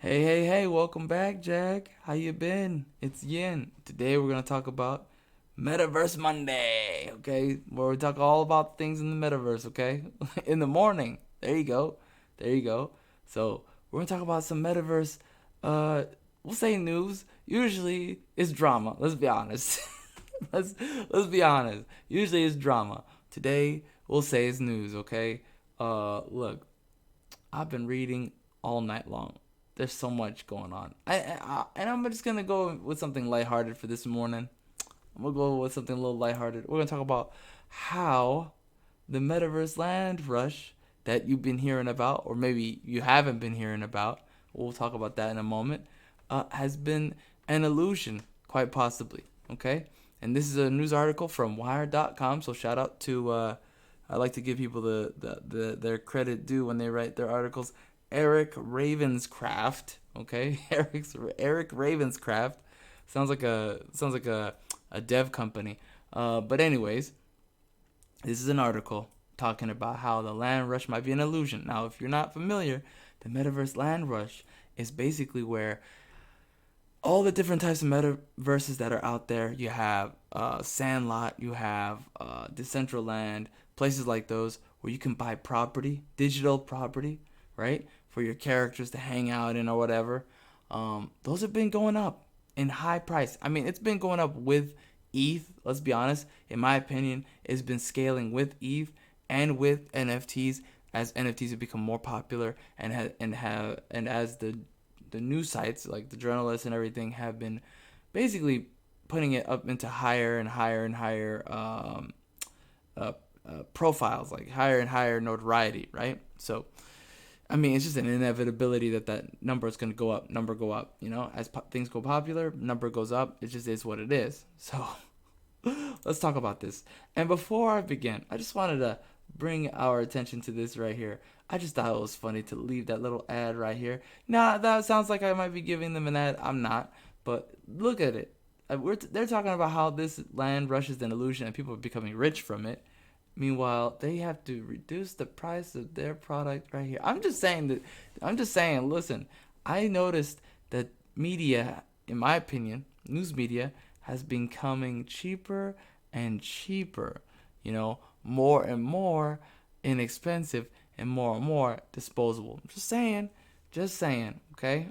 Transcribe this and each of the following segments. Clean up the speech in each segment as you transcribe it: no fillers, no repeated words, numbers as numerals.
Hey, welcome back, Jack. How you been? It's Yin. Today we're gonna talk about Metaverse Monday, okay? Where we talk all about things in the metaverse, okay? In the morning. There you go. There you go. So we're gonna talk about some metaverse uh we'll say news. Usually it's drama, let's be honest. let's let's be honest. Usually it's drama. Today we'll say it's news, okay? Look, I've been reading all night long. There's so much going on. And I'm just gonna go with something lighthearted for this morning. I'm gonna go with something a little lighthearted. We're gonna talk about how the metaverse land rush that you've been hearing about, or maybe you haven't been hearing about. We'll talk about that in a moment. Has been an illusion, quite possibly. Okay, and this is a news article from Wired.com. So shout out to I like to give people their credit due when they write their articles. Eric Ravenscraft, okay, Eric Ravenscraft sounds like a dev company. But anyways, this is an article talking about how the land rush might be an illusion. Now, if you're not familiar, the metaverse land rush is basically where all the different types of metaverses that are out there. You have Sandlot, you have Decentraland, places like those where you can buy property, digital property, right, for your characters to hang out in or whatever. Those have been going up in high price. I mean, it's been going up with ETH. Let's be honest. In my opinion, it's been scaling with ETH and with NFTs as NFTs have become more popular and as the news sites like the journalists and everything have been basically putting it up into higher and higher and higher uh, profiles, like higher and higher notoriety, right? So, I mean, it's just an inevitability that number is going to go up, number go up. As things go popular, number goes up. It just is what it is. So, let's talk about this. And before I begin, I just wanted to bring our attention to this right here. I just thought it was funny to leave that little ad right here. Nah, that sounds like I might be giving them an ad. I'm not. But look at it. They're talking about how this land rush is an illusion and people are becoming rich from it. Meanwhile, they have to reduce the price of their product right here. I'm just saying that. I'm just saying. Listen, I noticed that media, in my opinion, news media has been becoming cheaper and cheaper. More and more inexpensive and more disposable. Just saying. Just saying. Okay.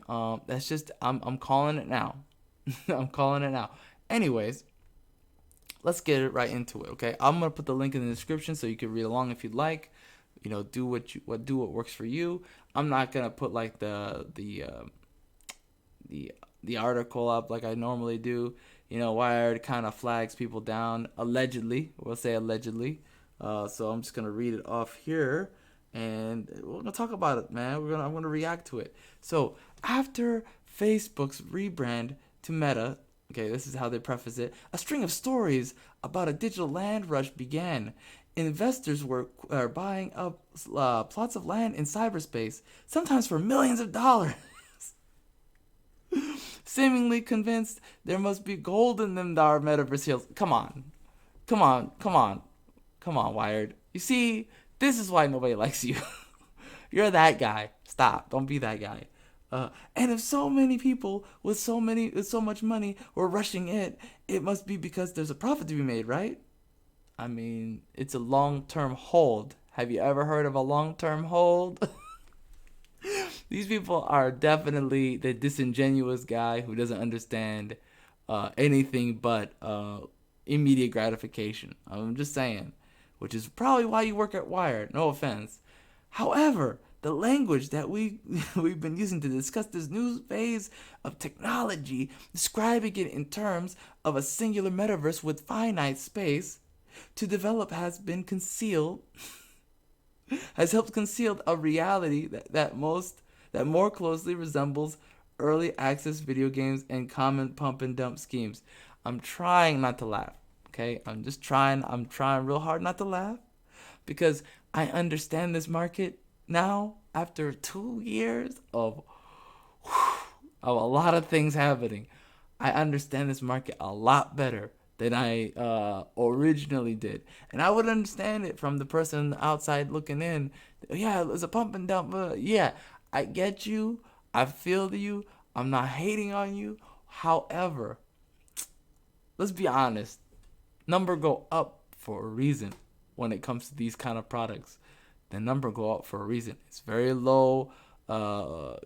That's just. I'm calling it now. I'm calling it now. Anyways, let's get it right into it. Okay, I'm gonna put the link in the description so you can read along if you'd like. Do what works for you. I'm not gonna put like the article up like I normally do. Wired kind of flags people down allegedly. We'll say allegedly. So I'm just gonna read it off here, and we're gonna talk about it, man. I'm gonna react to it. So after Facebook's rebrand to Meta, okay, this is how they preface it. A string of stories about a digital land rush began. Investors were buying up plots of land in cyberspace, sometimes for millions of dollars. Seemingly convinced there must be gold in them dar metaverse hills. Come on. Come on. Come on. Come on, Wired. You see, this is why nobody likes you. You're that guy. Stop. Don't be that guy. And if so many people with so much money were rushing it, it must be because there's a profit to be made, right? I mean, it's a long-term hold. Have you ever heard of a long-term hold? These people are definitely the disingenuous guy who doesn't understand anything but immediate gratification. I'm just saying, which is probably why you work at Wired. No offense. However, the language that we've been using to discuss this new phase of technology, describing it in terms of a singular metaverse with finite space to develop has helped conceal a reality that more closely resembles early access video games and common pump and dump schemes. I'm trying not to laugh. Okay, I'm trying real hard not to laugh because I understand this market now after 2 years of a lot of things happening. I understand this market a lot better than I originally did, and I would understand it from the person outside looking in. Yeah, it's a pump and dump. Yeah, I get you. I feel you. I'm not hating on you. However, let's be honest. Number go up for a reason when it comes to these kind of products. The number go up for a reason. It's very low, low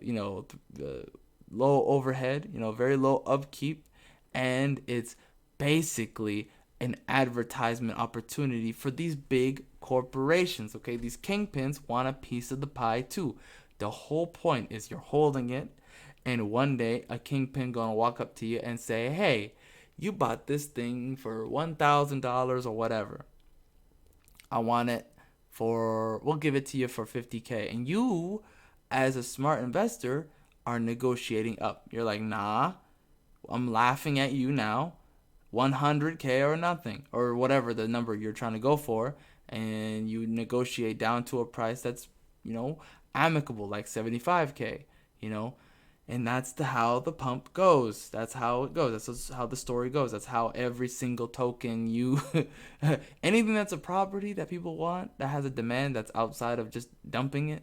overhead, very low upkeep, and it's basically an advertisement opportunity for these big corporations. Okay, these kingpins want a piece of the pie too. The whole point is you're holding it, and one day a kingpin gonna walk up to you and say, "Hey, you bought this thing for $1,000 or whatever. I want it we'll give it to you for 50K." And you, as a smart investor, are negotiating up. You're like, nah, I'm laughing at you now. 100K or nothing, or whatever the number you're trying to go for. And you negotiate down to a price that's, amicable, like 75K, and that's how the pump goes. That's how it goes. That's how the story goes. That's how every single token anything that's a property that people want, that has a demand that's outside of just dumping it,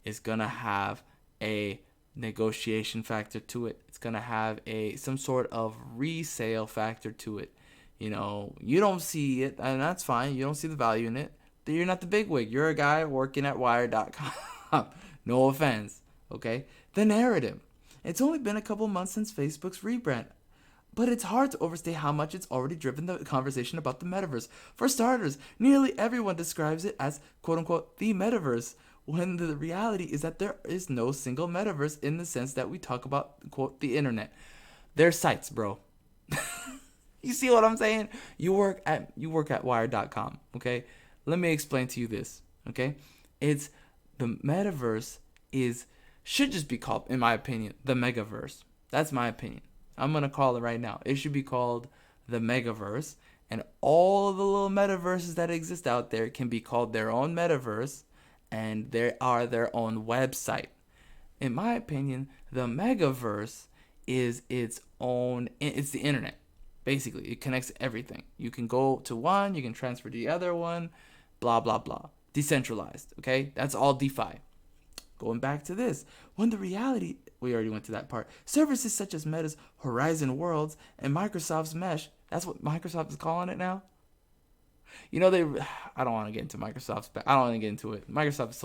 is gonna have a negotiation factor to it. It's gonna have some sort of resale factor to it. You don't see it, and that's fine. You don't see the value in it. You're not the bigwig. You're a guy working at Wired.com. No offense, okay? The narrative. It's only been a couple months since Facebook's rebrand, but it's hard to overstate how much it's already driven the conversation about the metaverse. For starters, nearly everyone describes it as quote-unquote the metaverse, when the reality is that there is no single metaverse in the sense that we talk about, quote, the internet. They're sites, bro. You see what I'm saying? You work at Wired.com, okay? Let me explain to you this, okay? It's the metaverse should just be called, in my opinion, the MEGAVERSE. That's my opinion. I'm going to call it right now. It should be called the MEGAVERSE, and all of the little metaverses that exist out there can be called their own metaverse, and they are their own website. In my opinion, the MEGAVERSE is it's the internet. Basically, it connects everything. You can go to one, you can transfer to the other one, blah, blah, blah. Decentralized, okay? That's all DeFi. Going back to this, when the reality, we already went to that part, services such as Meta's Horizon Worlds and Microsoft's Mesh, that's what Microsoft is calling it now. I don't want to get into Microsoft's, I don't want to get into it. Microsoft is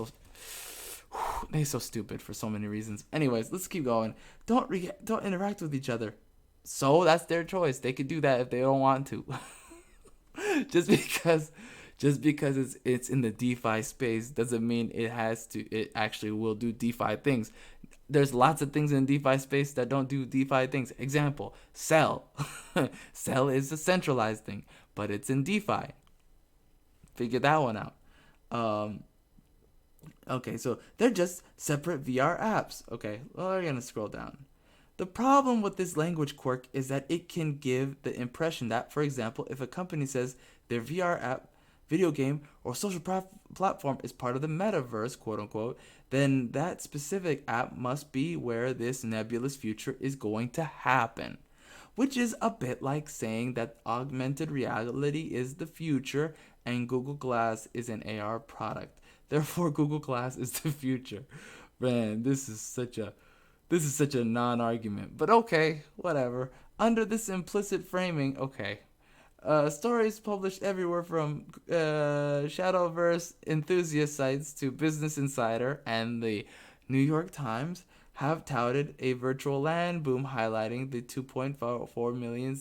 they're so stupid for so many reasons. Anyways, let's keep going. Don't interact with each other. So that's their choice. They could do that if they don't want to. just because it's in the DeFi space doesn't mean it actually will do DeFi things. There's lots of things in DeFi space that don't do DeFi things. Example, Cell. Cell is a centralized thing, but it's in DeFi. Figure that one out. Okay, so they're just separate VR apps. Okay, well, we're going to scroll down. The problem with this language quirk is that it can give the impression that, for example, if a company says their VR app, video game, or social platform is part of the metaverse, quote unquote, then that specific app must be where this nebulous future is going to happen. Which is a bit like saying that augmented reality is the future and Google Glass is an AR product. Therefore, Google Glass is the future. Man, this is such a non-argument. But okay, whatever. Under this implicit framing, okay. Stories published everywhere from Shadowverse enthusiast sites to Business Insider and the New York Times have touted a virtual land boom, highlighting the 2.4 million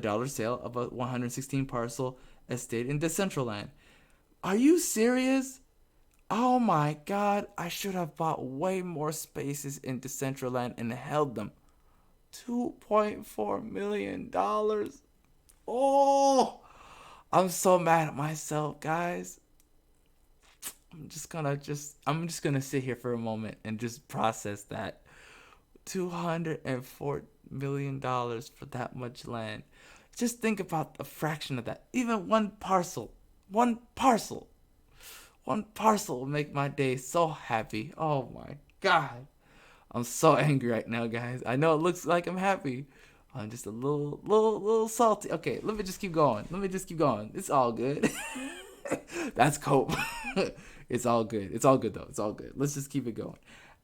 dollar sale of a 116 parcel estate in Decentraland. Are you serious? Oh my god, I should have bought way more spaces in Decentraland and held them. $2.4 million. Oh, I'm so mad at myself, guys. I'm just gonna sit here for a moment and just process that. $204 million for that much land. Just think about a fraction of that. Even one parcel will make my day so happy. Oh my god. I'm so angry right now, guys. I know it looks like I'm happy. I'm just a little salty. Okay, let me just keep going. It's all good. That's cope. It's all good. It's all good though. It's all good. Let's just keep it going.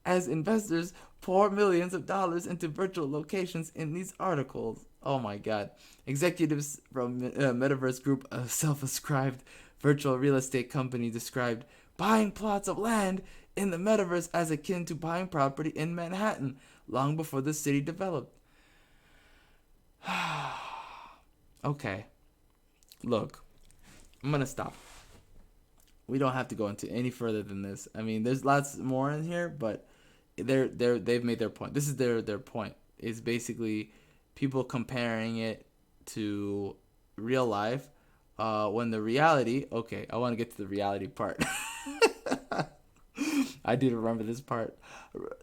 as investors pour millions of dollars into virtual locations in these articles. Oh my god. Executives from Metaverse Group, a self-ascribed virtual real estate company, described buying plots of land in the metaverse as akin to buying property in Manhattan long before the city developed. Okay. Look, I'm going to stop. We don't have to go into any further than this. I mean, there's lots more in here, but they've made their point. This is their point. Is basically people comparing it to real life, when the reality. Okay, I want to get to the reality part. I do remember this part.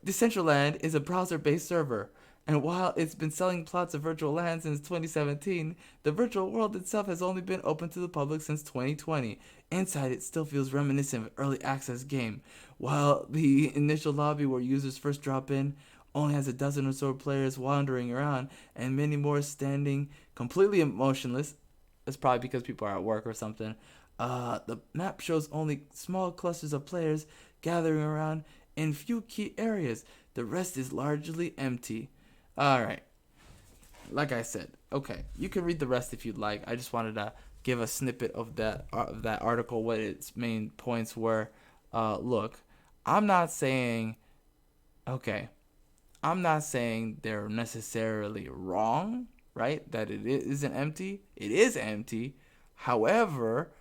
Decentraland is a browser-based server, and while it's been selling plots of virtual land since 2017, the virtual world itself has only been open to the public since 2020. Inside, it still feels reminiscent of an early access game. While the initial lobby where users first drop in only has a dozen or so players wandering around and many more standing completely emotionless. That's probably because people are at work or something. The map shows only small clusters of players gathering around in few key areas. The rest is largely empty. Alright. Like I said, okay, you can read the rest if you'd like. I just wanted to give a snippet of that article, what its main points were. Look, I'm not saying, okay, I'm not saying they're necessarily wrong, right? That it isn't empty. It is empty. However,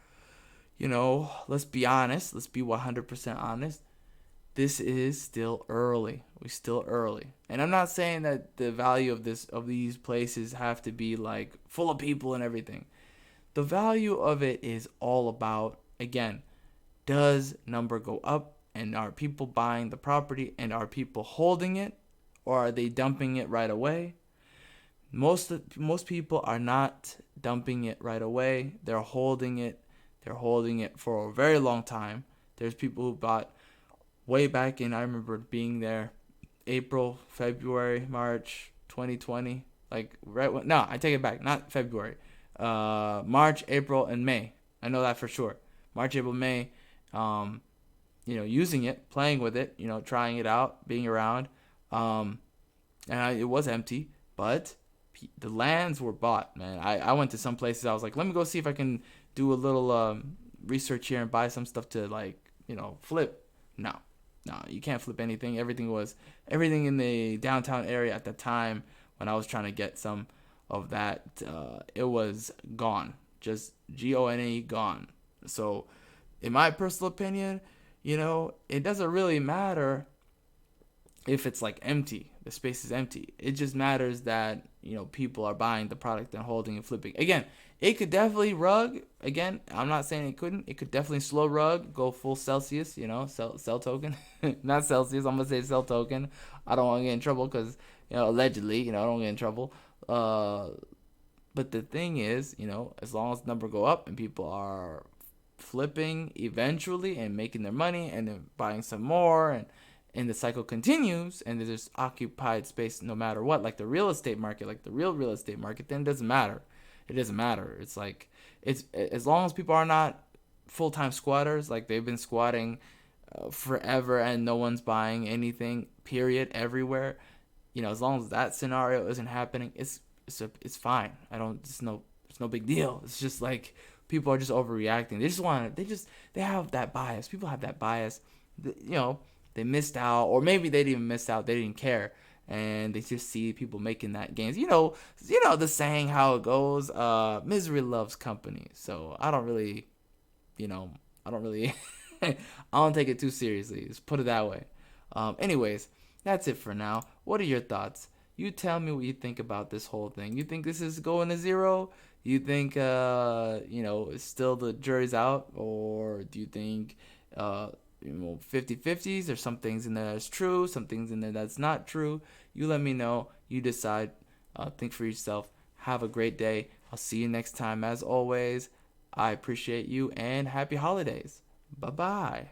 let's be honest. Let's be 100% honest. This is still early. We're still early. And I'm not saying that the value of these places have to be like full of people and everything. The value of it is all about, again, does number go up, and are people buying the property, and are people holding it, or are they dumping it right away? Most people are not dumping it right away. They're holding it. They're holding it for a very long time. There's people who bought way back in, I remember being there, April, February, March 2020. No, I take it back. Not February. March, April, and May. I know that for sure. March, April, May. Using it, playing with it, trying it out, being around. It was empty, but the lands were bought, man. I went to some places. I was like, let me go see if I can do a little research here and buy some stuff to flip. No, you can't flip anything. Everything in the downtown area at the time when I was trying to get some of that, it was gone. Just gone, gone. So, in my personal opinion, it doesn't really matter if it's like empty. The space is empty. It just matters that people are buying the product and holding and flipping. Again, it could definitely rug. Again, I'm not saying it couldn't. It could definitely slow rug, go full Celsius. Cell token, not Celsius. I'm gonna say cell token. I don't want to get in trouble because allegedly, I don't get in trouble. But the thing is, as long as the number go up and people are flipping eventually and making their money and then buying some more, and the cycle continues, and there's occupied space no matter what, like the real estate market, like the real estate market, then it doesn't matter. It doesn't matter. It's like, it's as long as people are not full-time squatters, like they've been squatting forever and no one's buying anything, period, everywhere. As long as that scenario isn't happening, it's fine. It's no big deal. It's just like people are just overreacting. They have that bias. People have that bias. They missed out, or maybe they didn't even miss out. They didn't care, and they just see people making that gains. The saying how it goes. Misery loves company. So I don't really, I don't take it too seriously. Just put it that way. Anyways, that's it for now. What are your thoughts? You tell me what you think about this whole thing. You think this is going to zero? You think, it's still the jury's out, or do you think, 50-50s, or some things in there that's true, some things in there that's not true? You let me know. You decide. Think for yourself. Have a great day. I'll see you next time. As always, I appreciate you, and happy holidays. Bye-bye.